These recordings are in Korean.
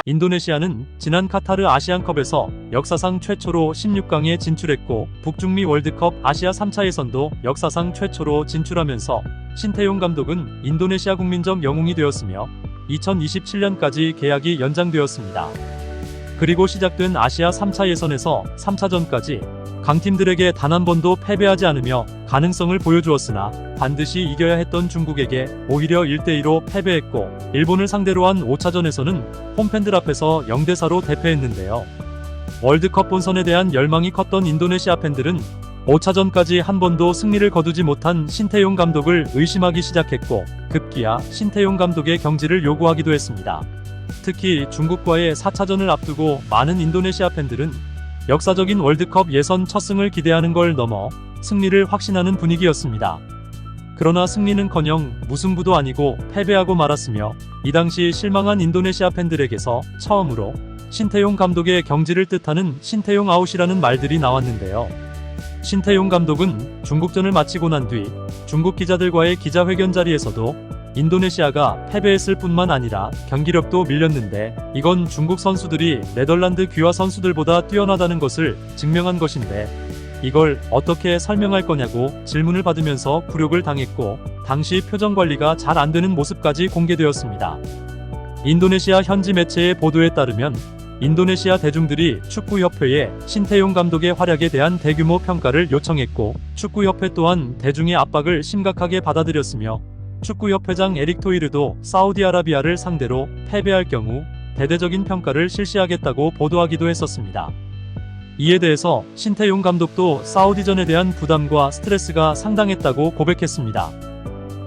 인도네시아는 지난 카타르 아시안컵에서 역사상 최초로 16강에 진출했고 북중미 월드컵 아시아 3차 예선도 역사상 최초로 진출하면서 신태용 감독은 인도네시아 국민적 영웅이 되었으며 2027년까지 계약이 연장되었습니다. 그리고 시작된 아시아 3차 예선에서 3차전까지 강팀들에게 단 한 번도 패배하지 않으며 가능성을 보여주었으나 반드시 이겨야 했던 중국에게 오히려 1대2로 패배했고 일본을 상대로 한 5차전에서는 홈팬들 앞에서 0대4로 대패했는데요. 월드컵 본선에 대한 열망이 컸던 인도네시아 팬들은 5차전까지 한 번도 승리를 거두지 못한 신태용 감독을 의심하기 시작했고 급기야 신태용 감독의 경질을 요구하기도 했습니다. 특히 중국과의 4차전을 앞두고 많은 인도네시아 팬들은 역사적인 월드컵 예선 첫 승을 기대하는 걸 넘어 승리를 확신하는 분위기였습니다. 그러나 승리는커녕 무승부도 아니고 패배하고 말았으며 이 당시 실망한 인도네시아 팬들에게서 처음으로 신태용 감독의 경질을 뜻하는 신태용 아웃이라는 말들이 나왔는데요. 신태용 감독은 중국전을 마치고 난 뒤 중국 기자들과의 기자회견 자리에서도 인도네시아가 패배했을 뿐만 아니라 경기력도 밀렸는데 이건 중국 선수들이 네덜란드 귀화 선수들보다 뛰어나다는 것을 증명한 것인데 이걸 어떻게 설명할 거냐고 질문을 받으면서 굴욕을 당했고 당시 표정 관리가 잘 안 되는 모습까지 공개되었습니다. 인도네시아 현지 매체의 보도에 따르면 인도네시아 대중들이 축구협회에 신태용 감독의 활약에 대한 대규모 평가를 요청했고 축구협회 또한 대중의 압박을 심각하게 받아들였으며 축구협회장 에릭 토이르도 사우디아라비아를 상대로 패배할 경우 대대적인 평가를 실시하겠다고 보도하기도 했었습니다. 이에 대해서 신태용 감독도 사우디전에 대한 부담과 스트레스가 상당했다고 고백했습니다.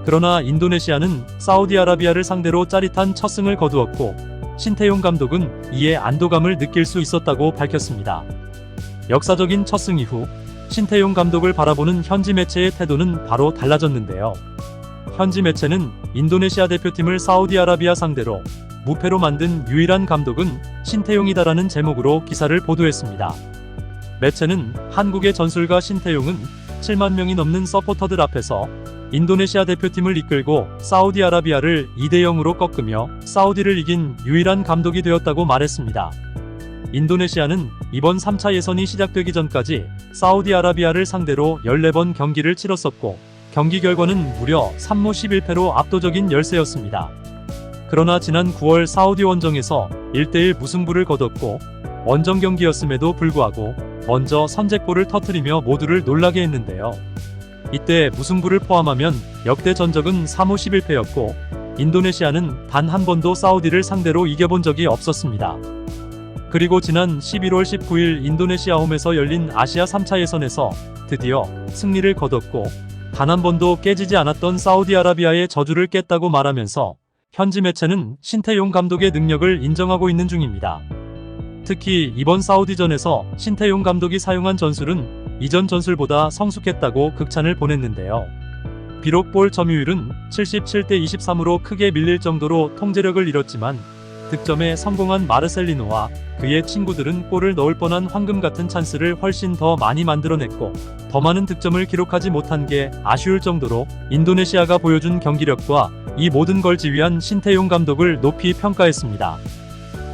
그러나 인도네시아는 사우디아라비아를 상대로 짜릿한 첫 승을 거두었고 신태용 감독은 이에 안도감을 느낄 수 있었다고 밝혔습니다. 역사적인 첫 승 이후 신태용 감독을 바라보는 현지 매체의 태도는 바로 달라졌는데요. 현지 매체는 인도네시아 대표팀을 사우디아라비아 상대로 무패로 만든 유일한 감독은 신태용이다라는 제목으로 기사를 보도했습니다. 매체는 한국의 전술가 신태용은 7만 명이 넘는 서포터들 앞에서 인도네시아 대표팀을 이끌고 사우디아라비아를 2대0으로 꺾으며 사우디를 이긴 유일한 감독이 되었다고 말했습니다. 인도네시아는 이번 3차 예선이 시작되기 전까지 사우디아라비아를 상대로 14번 경기를 치렀었고 경기 결과는 무려 3무 11패로 압도적인 열세였습니다. 그러나 지난 9월 사우디 원정에서 1대1 무승부를 거뒀고 원정 경기였음에도 불구하고 먼저 선제골을 터뜨리며 모두를 놀라게 했는데요. 이때 무승부를 포함하면 역대 전적은 3무 11패였고 인도네시아는 단 한 번도 사우디를 상대로 이겨본 적이 없었습니다. 그리고 지난 11월 19일 인도네시아 홈에서 열린 아시아 3차 예선에서 드디어 승리를 거뒀고 단 한 번도 깨지지 않았던 사우디아라비아의 저주를 깼다고 말하면서 현지 매체는 신태용 감독의 능력을 인정하고 있는 중입니다. 특히 이번 사우디전에서 신태용 감독이 사용한 전술은 이전 전술보다 성숙했다고 극찬을 보냈는데요. 비록 볼 점유율은 77대23으로 크게 밀릴 정도로 통제력을 잃었지만 득점에 성공한 마르셀리노와 그의 친구들은 골을 넣을 뻔한 황금 같은 찬스를 훨씬 더 많이 만들어냈고 더 많은 득점을 기록하지 못한 게 아쉬울 정도로 인도네시아가 보여준 경기력과 이 모든 걸 지휘한 신태용 감독을 높이 평가했습니다.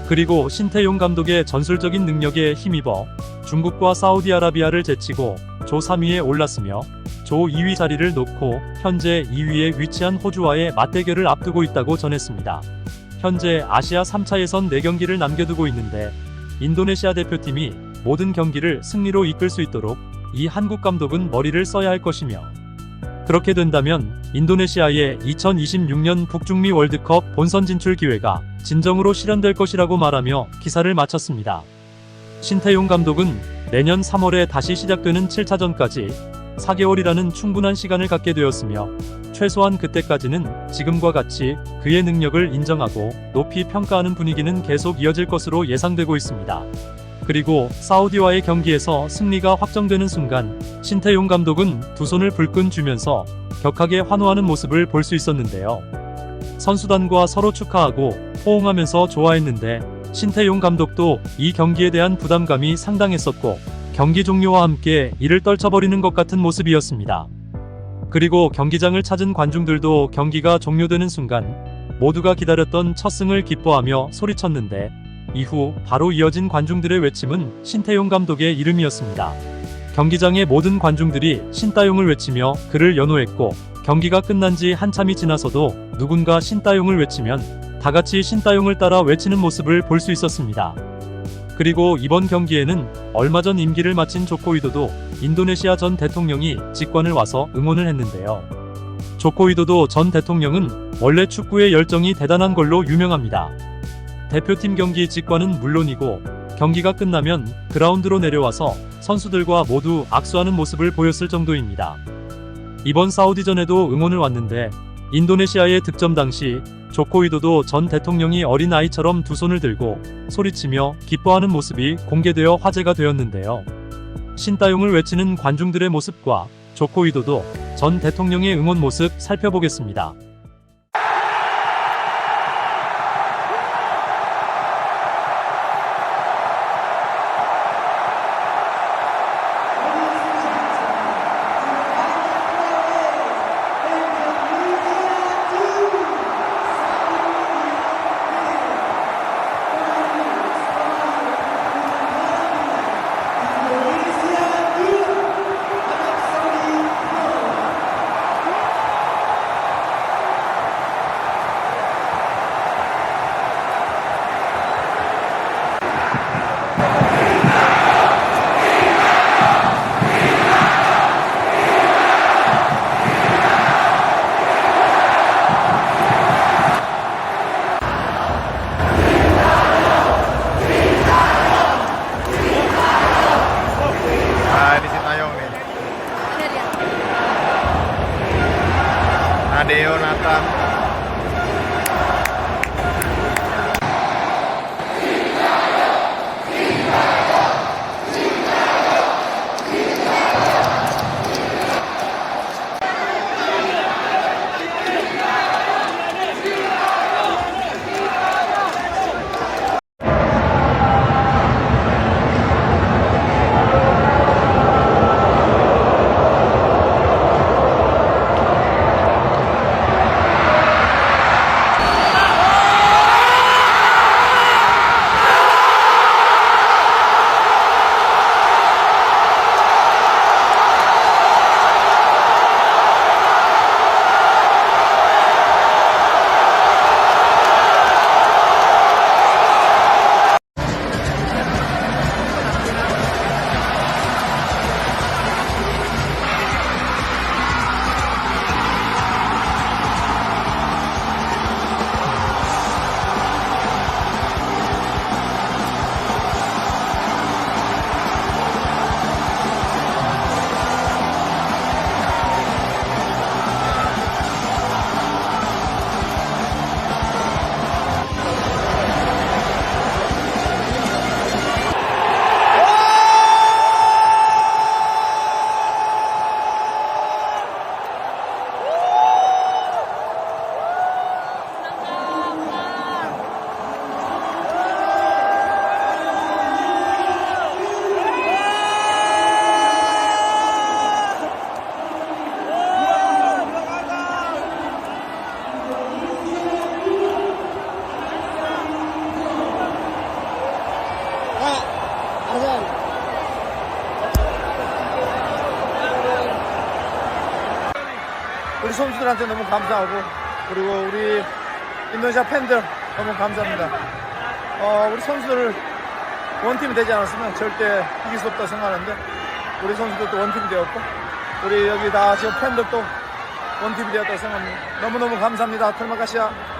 그리고 신태용 감독의 전술적인 능력에 힘입어 중국과 사우디아라비아를 제치고 조 3위에 올랐으며 조 2위 자리를 놓고 현재 2위에 위치한 호주와의 맞대결을 앞두고 있다고 전했습니다. 현재 아시아 3차 예선 4경기를 남겨두고 있는데 인도네시아 대표팀이 모든 경기를 승리로 이끌 수 있도록 이 한국 감독은 머리를 써야 할 것이며 그렇게 된다면 인도네시아의 2026년 북중미 월드컵 본선 진출 기회가 진정으로 실현될 것이라고 말하며 기사를 마쳤습니다. 신태용 감독은 내년 3월에 다시 시작되는 7차전까지 4개월이라는 충분한 시간을 갖게 되었으며 최소한 그때까지는 지금과 같이 그의 능력을 인정하고 높이 평가하는 분위기는 계속 이어질 것으로 예상되고 있습니다. 그리고 사우디와의 경기에서 승리가 확정되는 순간 신태용 감독은 두 손을 불끈 쥐면서 격하게 환호하는 모습을 볼 수 있었는데요. 선수단과 서로 축하하고 호응하면서 좋아했는데 신태용 감독도 이 경기에 대한 부담감이 상당했었고 경기 종료와 함께 이를 떨쳐버리는 것 같은 모습이었습니다. 그리고 경기장을 찾은 관중들도 경기가 종료되는 순간 모두가 기다렸던 첫 승을 기뻐하며 소리쳤는데 이후 바로 이어진 관중들의 외침은 신태용 감독의 이름이었습니다. 경기장의 모든 관중들이 신따용을 외치며 그를 연호했고, 경기가 끝난 지 한참이 지나서도 누군가 신따용을 외치면 다같이 신따용을 따라 외치는 모습을 볼 수 있었습니다. 그리고 이번 경기에는 얼마 전 임기를 마친 조코 위도도 인도네시아 전 대통령이 직관을 와서 응원을 했는데요. 조코 위도도 전 대통령은 원래 축구의 열정이 대단한 걸로 유명합니다. 대표팀 경기 직관은 물론이고 경기가 끝나면 그라운드로 내려와서 선수들과 모두 악수하는 모습을 보였을 정도입니다. 이번 사우디전에도 응원을 왔는데 인도네시아의 득점 당시 조코 위도도 전 대통령이 어린 아이처럼 두 손을 들고 소리치며 기뻐하는 모습이 공개되어 화제가 되었는데요. 신따용을 외치는 관중들의 모습과 조코 위도도 전 대통령의 응원 모습 살펴보겠습니다. Ini si Tayong nih. Nadeo, Nathan. 우리 선수들한테 너무 감사하고, 그리고 우리 인도네시아 팬들 너무 감사합니다. 우리 선수들 원팀이 되지 않았으면 절대 이길 수 없다고 생각하는데, 우리 선수들도 원팀이 되었고, 우리 여기 다 지금 팬들도 원팀이 되었다고 생각합니다. 너무너무 감사합니다. 텔마카시아.